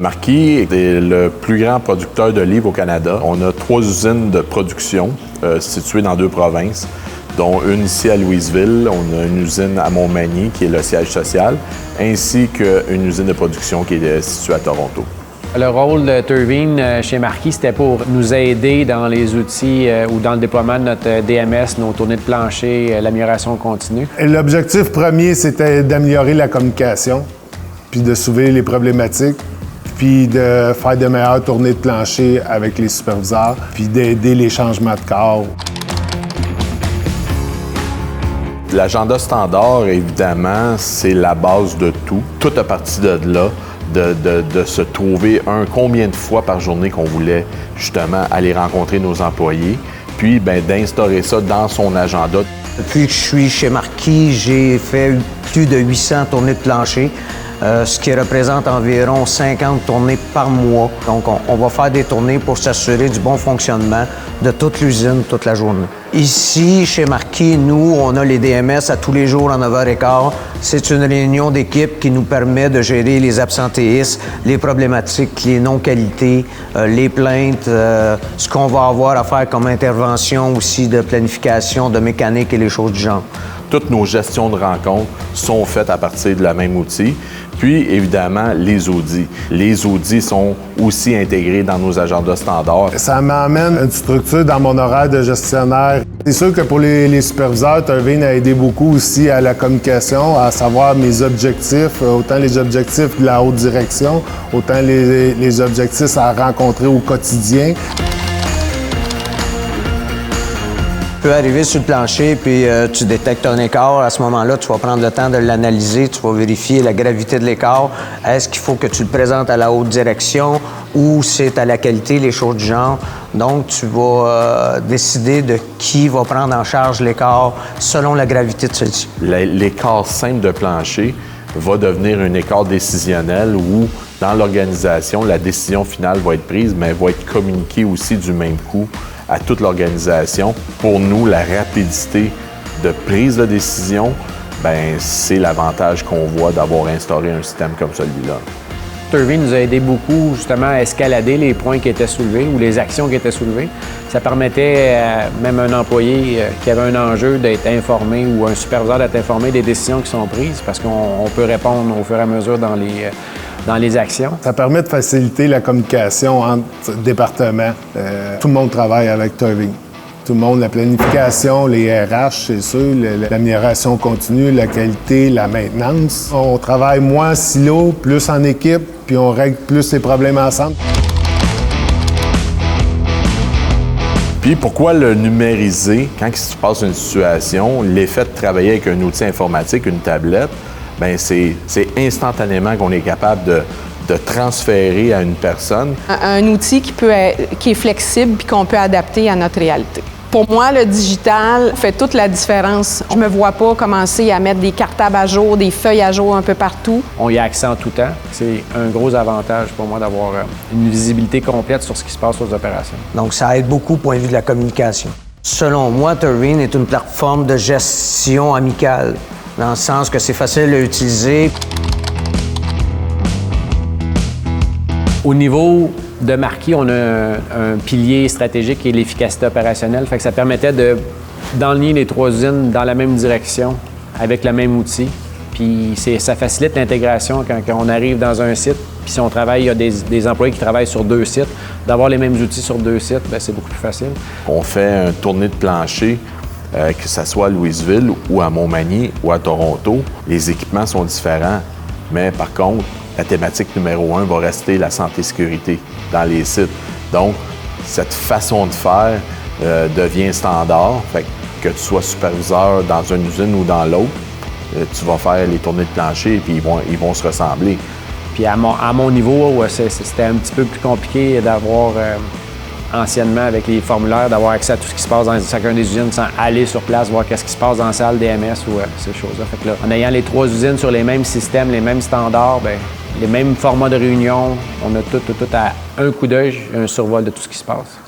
Marquis est le plus grand producteur d'olives au Canada. On a 3 usines de production situées dans 2 provinces, dont une ici à Louisville. On a une usine à Montmagny, qui est le siège social, ainsi qu'une usine de production qui est située à Toronto. Le rôle de Turvine chez Marquis, c'était pour nous aider dans les outils ou dans le déploiement de notre DMS, nos tournées de plancher, l'amélioration continue. L'objectif premier, c'était d'améliorer la communication, puis de soulever les problématiques, puis de faire de meilleures tournées de plancher avec les superviseurs, puis d'aider les changements de corps. L'agenda standard, évidemment, c'est la base de tout. Tout a parti de là, de se trouver combien de fois par journée qu'on voulait justement aller rencontrer nos employés, puis d'instaurer ça dans son agenda. Depuis que je suis chez Marquis, j'ai fait plus de 800 tournées de plancher. Ce qui représente environ 50 tournées par mois. Donc, on va faire des tournées pour s'assurer du bon fonctionnement de toute l'usine toute la journée. Ici, chez Marquis, nous, on a les DMS à tous les jours à 9h15. C'est une réunion d'équipe qui nous permet de gérer les absentéismes, les problématiques, les non-qualités, les plaintes, ce qu'on va avoir à faire comme intervention aussi de planification, de mécanique et les choses du genre. Toutes nos gestions de rencontres sont faites à partir de la même outil. Puis, évidemment, les audits. Les audits sont aussi intégrés dans nos agendas standards. Ça m'amène une structure dans mon horaire de gestionnaire. C'est sûr que pour les superviseurs, Turvine a aidé beaucoup aussi à la communication, à savoir mes objectifs, autant les objectifs de la haute direction, autant les objectifs à rencontrer au quotidien. Tu peux arriver sur le plancher, puis tu détectes un écart. À ce moment-là, tu vas prendre le temps de l'analyser, tu vas vérifier la gravité de l'écart. Est-ce qu'il faut que tu le présentes à la haute direction ou c'est à la qualité, les choses du genre? Donc, tu vas décider de qui va prendre en charge l'écart selon la gravité de celui-ci. L'écart simple de plancher va devenir un écart décisionnel où, dans l'organisation, la décision finale va être prise, mais va être communiquée aussi du même coup à toute l'organisation. Pour nous, la rapidité de prise de décision, c'est l'avantage qu'on voit d'avoir instauré un système comme celui-là. Turvine nous a aidé beaucoup justement à escalader les points qui étaient soulevés ou les actions qui étaient soulevées. Ça permettait même à un employé qui avait un enjeu d'être informé ou un superviseur d'être informé des décisions qui sont prises parce qu'on peut répondre au fur et à mesure dans les actions. Ça permet de faciliter la communication entre départements. Tout le monde travaille avec Turvine. Tout le monde, la planification, les RH, c'est sûr, l'amélioration continue, la qualité, la maintenance. On travaille moins en silo, plus en équipe, puis on règle plus les problèmes ensemble. Puis pourquoi le numériser? Quand il se passe une situation, l'effet de travailler avec un outil informatique, une tablette, c'est instantanément qu'on est capable de transférer à une personne. Un outil qui est flexible et qu'on peut adapter à notre réalité. Pour moi, le digital fait toute la différence. Je ne me vois pas commencer à mettre des cartables à jour, des feuilles à jour un peu partout. On y a accès en tout temps. C'est un gros avantage pour moi d'avoir une visibilité complète sur ce qui se passe aux opérations. Donc, ça aide beaucoup au point de vue de la communication. Selon moi, Turvine est une plateforme de gestion amicale, dans le sens que c'est facile à utiliser. Au niveau de Marquis, on a un pilier stratégique qui est l'efficacité opérationnelle. Fait que ça permettait d'enligner les 3 usines dans la même direction, avec le même outil. Puis ça facilite l'intégration quand on arrive dans un site. Puis si on travaille, il y a des employés qui travaillent sur 2 sites. D'avoir les mêmes outils sur 2 sites, c'est beaucoup plus facile. On fait une tournée de plancher, que ce soit à Louisville ou à Montmagny ou à Toronto. Les équipements sont différents, mais par contre, la thématique numéro 1 va rester la santé-sécurité dans les sites. Donc, cette façon de faire devient standard. Fait que tu sois superviseur dans une usine ou dans l'autre, tu vas faire les tournées de plancher et puis ils vont se ressembler. Puis à mon niveau, c'était un petit peu plus compliqué d'avoir, anciennement avec les formulaires, d'avoir accès à tout ce qui se passe dans chacun des usines sans aller sur place, voir qu'est-ce qui se passe dans la salle DMS ou ces choses-là. Fait que là, en ayant les 3 usines sur les mêmes systèmes, les mêmes standards, les mêmes formats de réunion, on a tout à un coup d'œil, un survol de tout ce qui se passe.